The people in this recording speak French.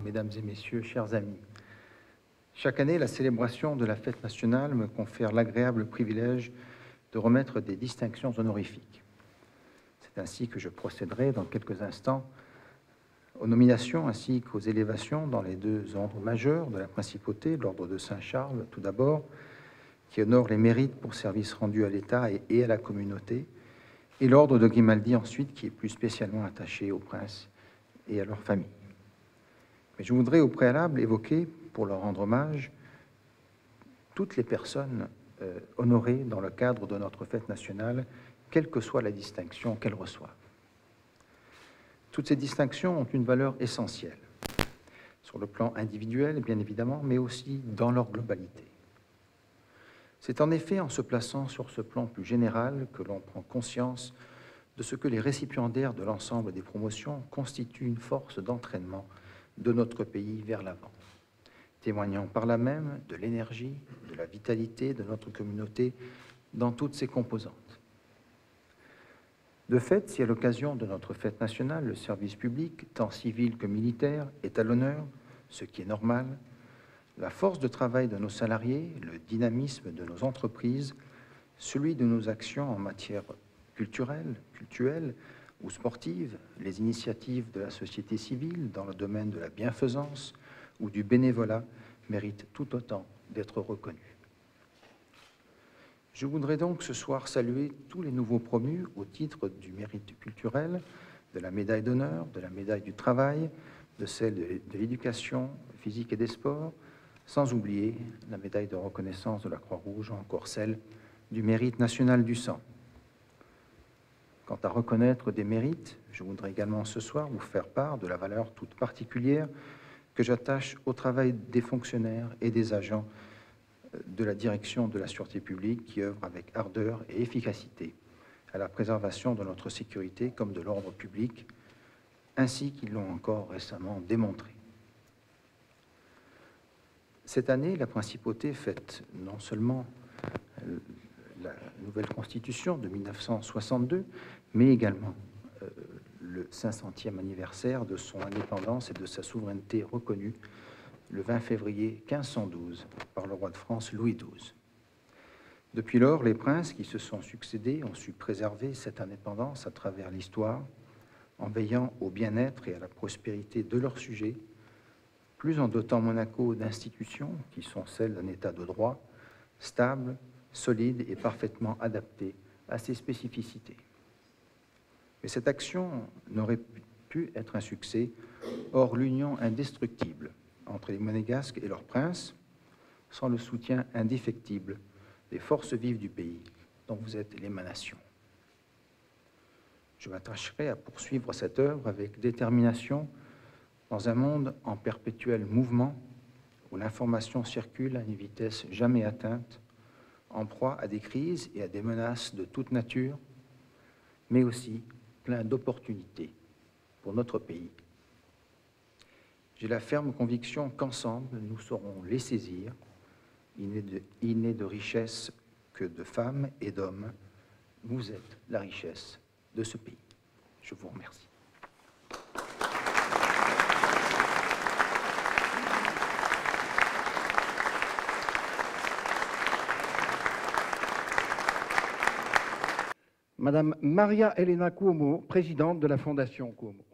Mesdames et Messieurs, chers amis. Chaque année, la célébration de la fête nationale me confère l'agréable privilège de remettre des distinctions honorifiques. C'est ainsi que je procéderai dans quelques instants aux nominations ainsi qu'aux élévations dans les deux ordres majeurs de la principauté, l'ordre de Saint-Charles tout d'abord, qui honore les mérites pour services rendus à l'État et à la communauté, et l'ordre de Grimaldi ensuite, qui est plus spécialement attaché aux princes et à leur famille. Mais je voudrais au préalable évoquer, pour leur rendre hommage, toutes les personnes honorées dans le cadre de notre fête nationale, quelle que soit la distinction qu'elles reçoivent. Toutes ces distinctions ont une valeur essentielle, sur le plan individuel, bien évidemment, mais aussi dans leur globalité. C'est en effet en se plaçant sur ce plan plus général que l'on prend conscience de ce que les récipiendaires de l'ensemble des promotions constituent une force d'entraînement de notre pays vers l'avant, témoignant par là même de l'énergie, de la vitalité de notre communauté dans toutes ses composantes. De fait, si à l'occasion de notre fête nationale, le service public, tant civil que militaire, est à l'honneur, ce qui est normal, la force de travail de nos salariés, le dynamisme de nos entreprises, celui de nos actions en matière culturelle ou sportive, les initiatives de la société civile dans le domaine de la bienfaisance ou du bénévolat méritent tout autant d'être reconnus. Je voudrais donc ce soir saluer tous les nouveaux promus au titre du mérite culturel, de la médaille d'honneur, de la médaille du travail, de celle de l'éducation physique et des sports, sans oublier la médaille de reconnaissance de la Croix-Rouge ou encore celle du mérite national du sang. Quant à reconnaître des mérites, je voudrais également ce soir vous faire part de la valeur toute particulière que j'attache au travail des fonctionnaires et des agents de la direction de la sûreté publique qui œuvrent avec ardeur et efficacité à la préservation de notre sécurité comme de l'ordre public, ainsi qu'ils l'ont encore récemment démontré. Cette année, la principauté fête non seulement la nouvelle constitution de 1962, mais également le 500e anniversaire de son indépendance et de sa souveraineté reconnue le 20 février 1512 par le roi de France Louis XII. Depuis lors, les princes qui se sont succédés ont su préserver cette indépendance à travers l'histoire, en veillant au bien-être et à la prospérité de leurs sujets, plus en dotant Monaco d'institutions qui sont celles d'un État de droit, stable, solide et parfaitement adapté à ses spécificités. Mais cette action n'aurait pu être un succès hors l'union indestructible entre les Monégasques et leurs princes, sans le soutien indéfectible des forces vives du pays dont vous êtes l'émanation. Je m'attacherai à poursuivre cette œuvre avec détermination dans un monde en perpétuel mouvement où l'information circule à une vitesse jamais atteinte, en proie à des crises et à des menaces de toute nature, mais aussi plein d'opportunités pour notre pays. J'ai la ferme conviction qu'ensemble, nous saurons les saisir. Il n'est de richesse que de femmes et d'hommes. Vous êtes la richesse de ce pays. Je vous remercie. Madame Maria Elena Cuomo, présidente de la Fondation Cuomo.